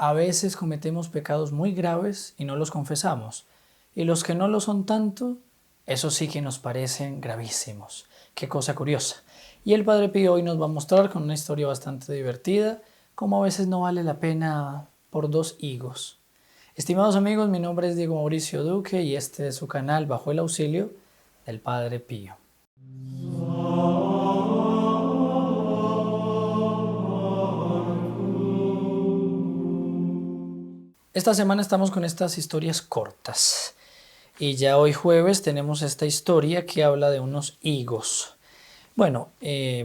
A veces cometemos pecados muy graves y no los confesamos. Y los que no lo son tanto, esos sí que nos parecen gravísimos. Qué cosa curiosa. Y el Padre Pío hoy nos va a mostrar con una historia bastante divertida cómo a veces no vale la pena por 2 higos. Estimados amigos, mi nombre es Diego Mauricio Duque y este es su canal Bajo el Auxilio del Padre Pío. Esta semana estamos con estas historias cortas y ya hoy jueves tenemos esta historia que habla de unos higos. Bueno,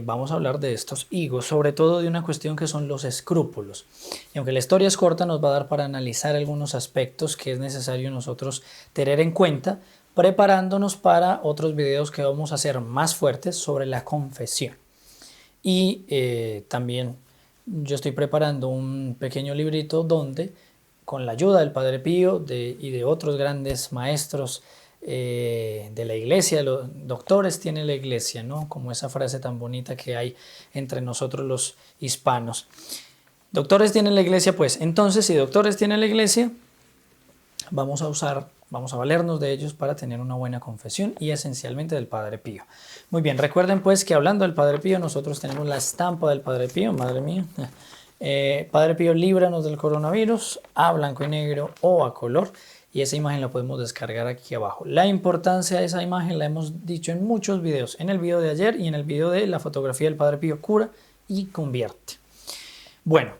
vamos a hablar de estos higos, sobre todo de una cuestión que son los escrúpulos. Y aunque la historia es corta, nos va a dar para analizar algunos aspectos que es necesario nosotros tener en cuenta, preparándonos para otros videos que vamos a hacer más fuertes sobre la confesión. Y también yo estoy preparando un pequeño librito donde, con la ayuda del Padre Pío y de otros grandes maestros de la iglesia, los doctores tiene la iglesia, ¿no? Como esa frase tan bonita que hay entre nosotros los hispanos. Doctores tienen la iglesia, pues entonces si doctores tienen la iglesia, vamos a valernos de ellos para tener una buena confesión y esencialmente del Padre Pío. Muy bien, recuerden pues que hablando del Padre Pío, nosotros tenemos la estampa del Padre Pío, madre mía. Padre Pío, líbranos del coronavirus, a blanco y negro o a color, y esa imagen la podemos descargar aquí abajo. La importancia de esa imagen la hemos dicho en muchos videos, en el video de ayer y en el video de la fotografía del Padre Pío cura y convierte. Bueno,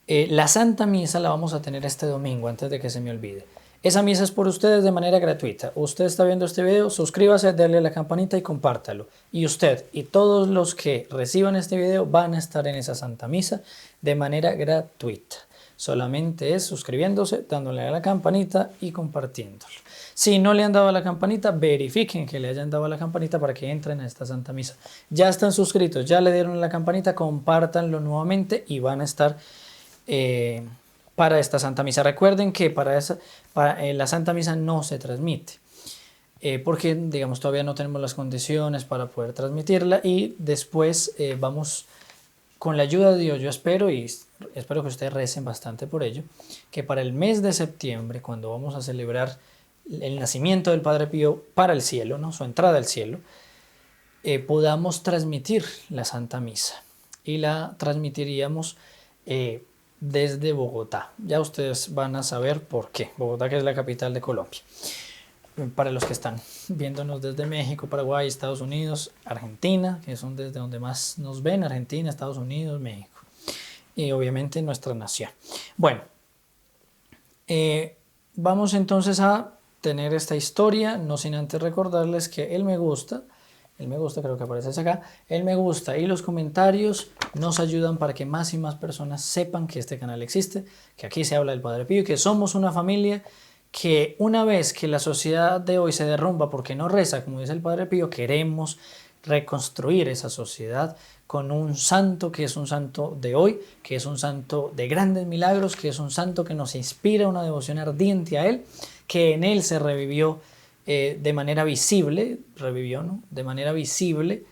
la Santa Misa la vamos a tener este domingo, antes de que se me olvide. Esa misa es por ustedes de manera gratuita. Usted está viendo este video, suscríbase, dale a la campanita y compártalo. Y usted y todos los que reciban este video van a estar en esa Santa Misa de manera gratuita. Solamente es suscribiéndose, dándole a la campanita y compartiéndolo. Si no le han dado a la campanita, verifiquen que le hayan dado a la campanita para que entren a esta Santa Misa. Ya están suscritos, ya le dieron a la campanita, compártanlo nuevamente y van a estar para esta Santa Misa. Recuerden que la Santa Misa no se transmite, porque digamos todavía no tenemos las condiciones para poder transmitirla, y después vamos con la ayuda de Dios, yo espero, y espero que ustedes recen bastante por ello, que para el mes de septiembre, cuando vamos a celebrar el nacimiento del Padre Pío para el cielo, ¿no? Su entrada al cielo, podamos transmitir la Santa Misa, y la transmitiríamos desde Bogotá. Ya ustedes van a saber por qué. Bogotá, que es la capital de Colombia. Para los que están viéndonos desde México, Paraguay, Estados Unidos, Argentina, que son desde donde más nos ven, Argentina, Estados Unidos, México. Y obviamente nuestra nación. Bueno, vamos entonces a tener esta historia, no sin antes recordarles que el me gusta creo que aparece acá, el me gusta y los comentarios nos ayudan para que más y más personas sepan que este canal existe, que aquí se habla del Padre Pío y que somos una familia que, una vez que la sociedad de hoy se derrumba porque no reza, como dice el Padre Pío, queremos reconstruir esa sociedad con un santo que es un santo de hoy, que es un santo de grandes milagros, que es un santo que nos inspira una devoción ardiente a él, que en él se revivió de manera visible, de manera visible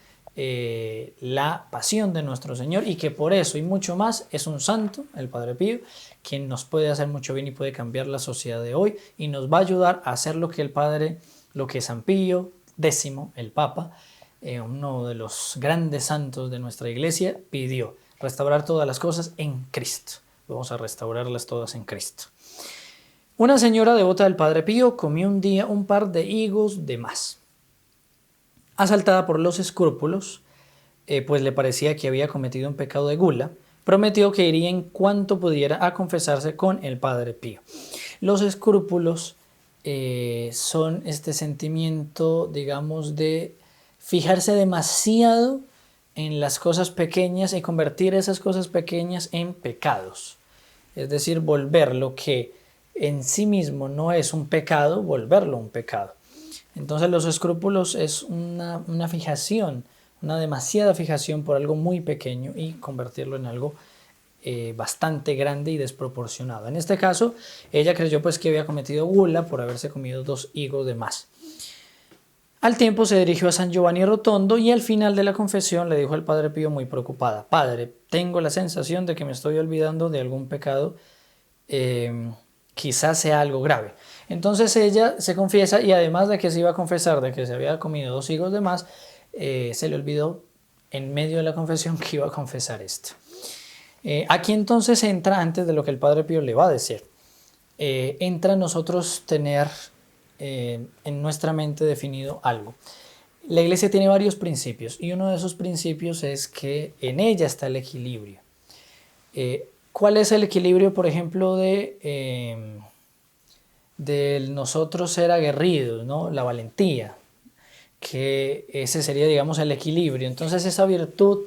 la pasión de nuestro Señor, y que por eso y mucho más es un santo, el Padre Pío, quien nos puede hacer mucho bien y puede cambiar la sociedad de hoy y nos va a ayudar a hacer lo que San Pío X, el Papa, uno de los grandes santos de nuestra iglesia, pidió: restaurar todas las cosas en Cristo. Vamos a restaurarlas todas en Cristo. Una señora devota del Padre Pío comió un día un par de higos de más. Asaltada por los escrúpulos, pues le parecía que había cometido un pecado de gula, prometió que iría en cuanto pudiera a confesarse con el Padre Pío. Los escrúpulos son este sentimiento, digamos, de fijarse demasiado en las cosas pequeñas y convertir esas cosas pequeñas en pecados. Es decir, volver lo que en sí mismo no es un pecado, volverlo un pecado. Entonces los escrúpulos es una fijación, una demasiada fijación por algo muy pequeño y convertirlo en algo bastante grande y desproporcionado. En este caso, ella creyó pues que había cometido gula por haberse comido 2 higos de más. Al tiempo se dirigió a San Giovanni Rotondo y al final de la confesión le dijo al Padre Pío muy preocupada: Padre, tengo la sensación de que me estoy olvidando de algún pecado quizás sea algo grave. Entonces ella se confiesa y además de que se iba a confesar de que se había comido 2 higos de más, se le olvidó en medio de la confesión que iba a confesar esto. Aquí entonces entra, antes de lo que el Padre Pío le va a decir, entra nosotros tener en nuestra mente definido algo. La Iglesia tiene varios principios y uno de esos principios es que en ella está el equilibrio. ¿Cuál es el equilibrio, por ejemplo, de nosotros ser aguerridos, ¿no? La valentía, que ese sería, digamos, el equilibrio. Entonces esa virtud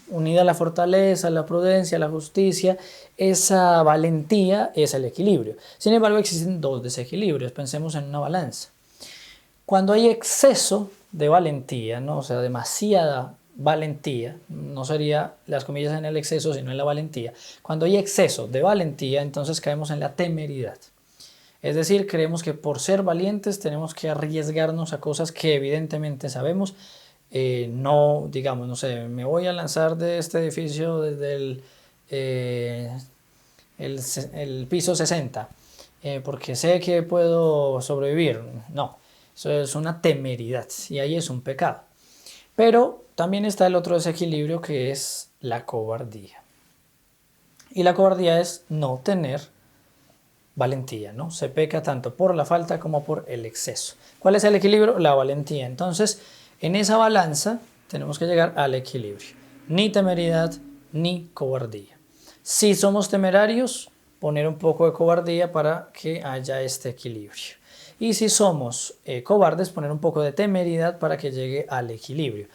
unida a la fortaleza, la prudencia, la justicia, esa valentía es el equilibrio. Sin embargo, existen 2 desequilibrios. Pensemos en una balanza. Cuando hay exceso de valentía, ¿no? O sea, demasiada valentía, no sería las comillas en el exceso, sino en la valentía. Cuando hay exceso de valentía, entonces caemos en la temeridad. Es decir, creemos que por ser valientes tenemos que arriesgarnos a cosas que evidentemente sabemos. No, digamos, no sé, me voy a lanzar de este edificio desde el piso 60 porque sé que puedo sobrevivir. No, eso es una temeridad y ahí es un pecado. Pero también está el otro desequilibrio que es la cobardía. Y la cobardía es no tener valentía, ¿no? Se peca tanto por la falta como por el exceso. ¿Cuál es el equilibrio? La valentía. Entonces, en esa balanza tenemos que llegar al equilibrio. Ni temeridad ni cobardía. Si somos temerarios, poner un poco de cobardía para que haya este equilibrio. Y si somos cobardes, poner un poco de temeridad para que llegue al equilibrio.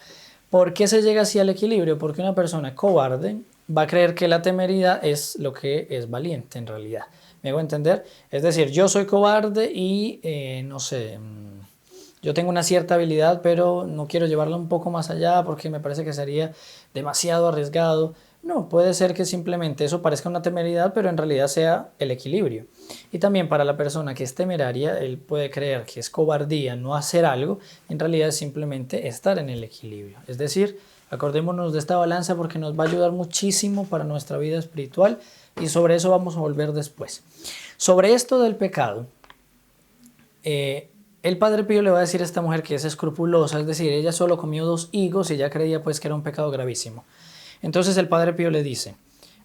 ¿Por qué se llega así al equilibrio? Porque una persona cobarde va a creer que la temeridad es lo que es valiente en realidad. ¿Me hago entender? Es decir, yo soy cobarde y no sé, yo tengo una cierta habilidad, pero no quiero llevarla un poco más allá porque me parece que sería demasiado arriesgado. No, puede ser que simplemente eso parezca una temeridad, pero en realidad sea el equilibrio. Y también para la persona que es temeraria, él puede creer que es cobardía no hacer algo, en realidad es simplemente estar en el equilibrio. Es decir, acordémonos de esta balanza porque nos va a ayudar muchísimo para nuestra vida espiritual y sobre eso vamos a volver después. Sobre esto del pecado, el Padre Pío le va a decir a esta mujer que es escrupulosa, es decir, ella solo comió 2 higos y ya creía pues que era un pecado gravísimo. Entonces el Padre Pío le dice,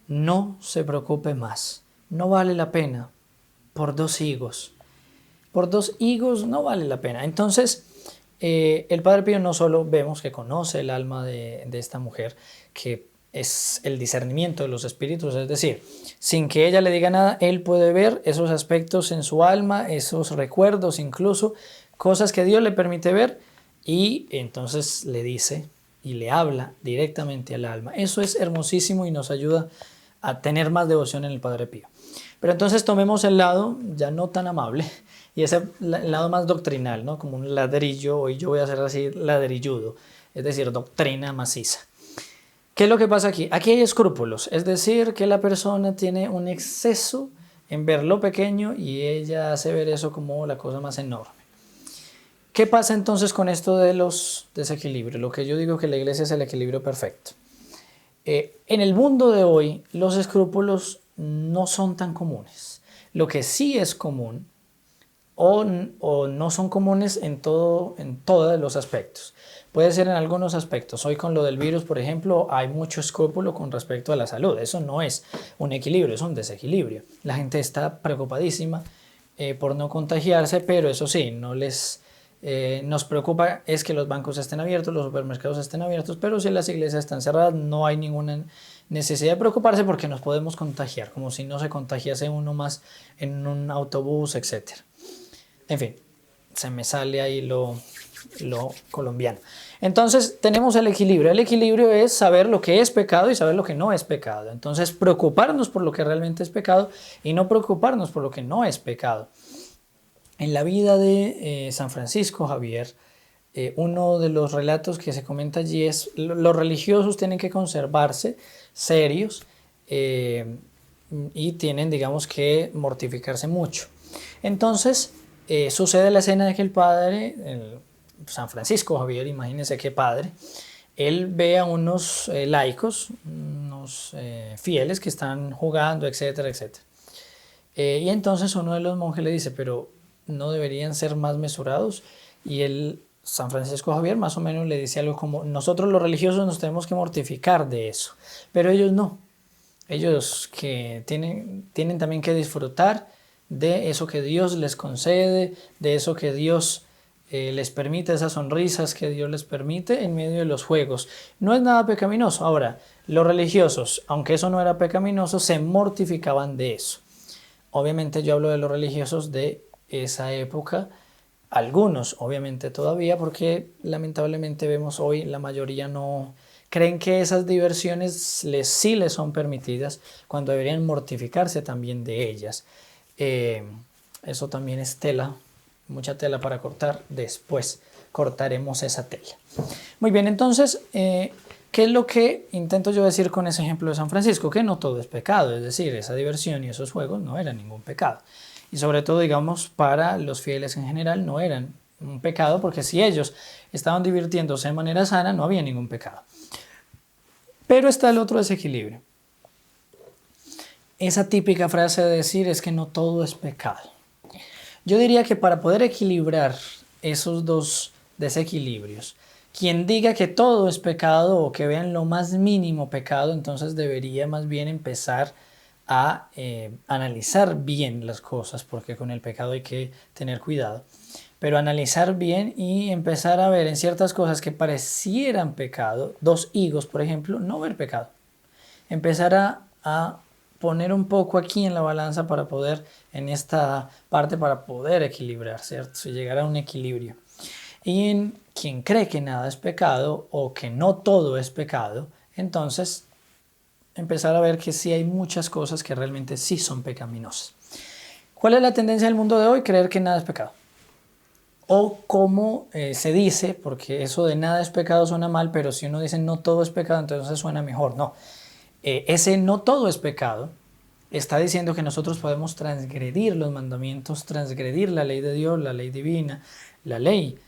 no se preocupe más, no vale la pena por 2 higos. Por 2 higos no vale la pena. Entonces el Padre Pío no solo vemos que conoce el alma de esta mujer, que es el discernimiento de los espíritus, es decir, sin que ella le diga nada, él puede ver esos aspectos en su alma, esos recuerdos incluso, cosas que Dios le permite ver y entonces le dice y le habla directamente al alma. Eso es hermosísimo y nos ayuda a tener más devoción en el Padre Pío. Pero entonces tomemos el lado ya no tan amable y ese el lado más doctrinal, ¿no? Como un ladrillo, hoy yo voy a hacer así ladrilludo, es decir, doctrina maciza. ¿Qué es lo que pasa aquí? Aquí hay escrúpulos, es decir, que la persona tiene un exceso en ver lo pequeño y ella hace ver eso como la cosa más enorme. ¿Qué pasa entonces con esto de los desequilibrios? Lo que yo digo que la iglesia es el equilibrio perfecto. En el mundo de hoy, los escrúpulos no son tan comunes. Lo que sí es común o no son comunes en todos los aspectos. Puede ser en algunos aspectos. Hoy con lo del virus, por ejemplo, hay mucho escrúpulo con respecto a la salud. Eso no es un equilibrio, es un desequilibrio. La gente está preocupadísima por no contagiarse, pero eso sí, nos preocupa es que los bancos estén abiertos, los supermercados estén abiertos, pero si las iglesias están cerradas no hay ninguna necesidad de preocuparse porque nos podemos contagiar, como si no se contagiase uno más en un autobús, etc. En fin, se me sale ahí lo colombiano. Entonces tenemos el equilibrio. El equilibrio es saber lo que es pecado y saber lo que no es pecado. Entonces preocuparnos por lo que realmente es pecado y no preocuparnos por lo que no es pecado. En la vida de San Francisco Javier, uno de los relatos que se comenta allí es los religiosos tienen que conservarse serios y tienen, digamos, que mortificarse mucho. Entonces sucede la escena de que el padre, San Francisco Javier, imagínense qué padre, él ve a unos laicos, unos fieles que están jugando, etcétera, etcétera. Y entonces uno de los monjes le dice, pero ¿no deberían ser más mesurados? Y él, San Francisco Javier, más o menos le dice algo como, nosotros los religiosos nos tenemos que mortificar de eso, pero ellos no. Ellos que tienen también que disfrutar de eso que Dios les concede, de eso que Dios les permite, esas sonrisas que Dios les permite en medio de los juegos. No es nada pecaminoso. Ahora, los religiosos, aunque eso no era pecaminoso, se mortificaban de eso. Obviamente yo hablo de los religiosos de esa época, algunos obviamente todavía, porque lamentablemente vemos hoy la mayoría no creen que esas diversiones sí les son permitidas cuando deberían mortificarse también de ellas. Eso también es tela, mucha tela para cortar. Después cortaremos esa tela. Muy bien, entonces, ¿qué es lo que intento yo decir con ese ejemplo de San Francisco? Que no todo es pecado, es decir, esa diversión y esos juegos no eran ningún pecado. Y sobre todo, digamos, para los fieles en general no eran un pecado, porque si ellos estaban divirtiéndose de manera sana, no había ningún pecado. Pero está el otro desequilibrio. Esa típica frase de decir es que no todo es pecado. Yo diría que para poder equilibrar esos dos desequilibrios, quien diga que todo es pecado o que vean lo más mínimo pecado, entonces debería más bien empezar a analizar bien las cosas, porque con el pecado hay que tener cuidado, pero analizar bien y empezar a ver en ciertas cosas que parecieran pecado, 2 higos por ejemplo, no ver pecado, empezar a poner un poco aquí en la balanza para poder, en esta parte, para poder equilibrar, ¿cierto? Llegar a un equilibrio. Y en quien cree que nada es pecado o que no todo es pecado, entonces empezar a ver que sí hay muchas cosas que realmente sí son pecaminosas. ¿Cuál es la tendencia del mundo de hoy? Creer que nada es pecado. O como se dice, porque eso de nada es pecado suena mal, pero si uno dice no todo es pecado, entonces suena mejor. No, ese no todo es pecado está diciendo que nosotros podemos transgredir los mandamientos, transgredir la ley de Dios, la ley divina, la ley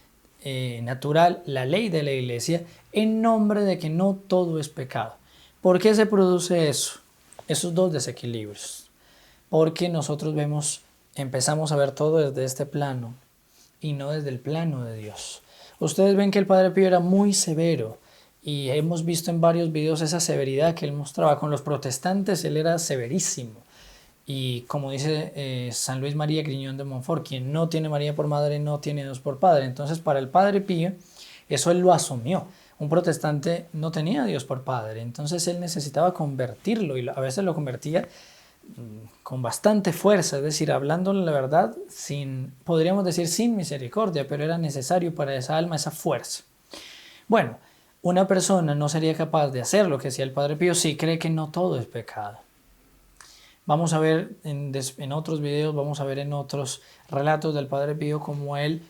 natural, la ley de la iglesia, en nombre de que no todo es pecado. ¿Por qué se produce eso? Esos dos desequilibrios. Porque nosotros empezamos a ver todo desde este plano y no desde el plano de Dios. Ustedes ven que el Padre Pío era muy severo y hemos visto en varios videos esa severidad que él mostraba. Con los protestantes él era severísimo. Y como dice San Luis María Griñón de Montfort, quien no tiene María por madre no tiene Dios por padre. Entonces para el Padre Pío eso él lo asumió. Un protestante no tenía a Dios por padre, entonces él necesitaba convertirlo y a veces lo convertía con bastante fuerza, es decir, hablándole la verdad, podríamos decir sin misericordia, pero era necesario para esa alma esa fuerza. Bueno, una persona no sería capaz de hacer lo que hacía el Padre Pío si cree que no todo es pecado. Vamos a ver en otros videos, vamos a ver en otros relatos del Padre Pío cómo él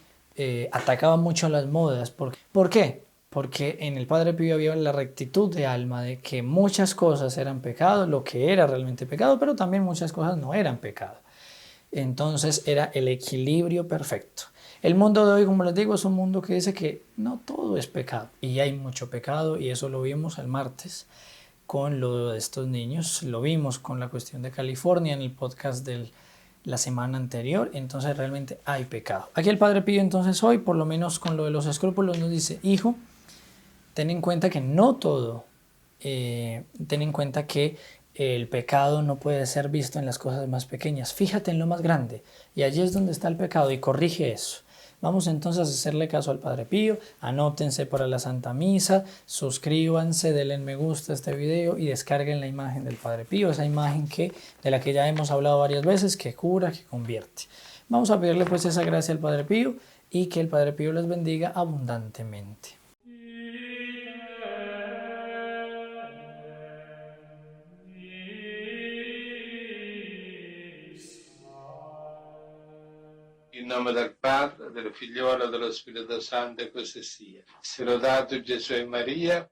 atacaba mucho las modas. ¿Por qué? Porque en el Padre Pío había la rectitud de alma de que muchas cosas eran pecado, lo que era realmente pecado, pero también muchas cosas no eran pecado. Entonces era el equilibrio perfecto. El mundo de hoy, como les digo, es un mundo que dice que no todo es pecado. Y hay mucho pecado y eso lo vimos el martes con lo de estos niños. Lo vimos con la cuestión de California en el podcast de la semana anterior. Entonces realmente hay pecado. Aquí el Padre Pío entonces hoy, por lo menos con lo de los escrúpulos, nos dice: hijo, ten en cuenta que no todo, ten en cuenta que el pecado no puede ser visto en las cosas más pequeñas. Fíjate en lo más grande y allí es donde está el pecado y corrige eso. Vamos entonces a hacerle caso al Padre Pío, anótense para la Santa Misa, suscríbanse, denle me gusta a este video y descarguen la imagen del Padre Pío, esa imagen de la que ya hemos hablado varias veces, que cura, que convierte. Vamos a pedirle pues esa gracia al Padre Pío y que el Padre Pío les bendiga abundantemente. In nome del Padre, del Figliolo e dello Spirito Santo, e così sia. Sia lodato Gesù e Maria.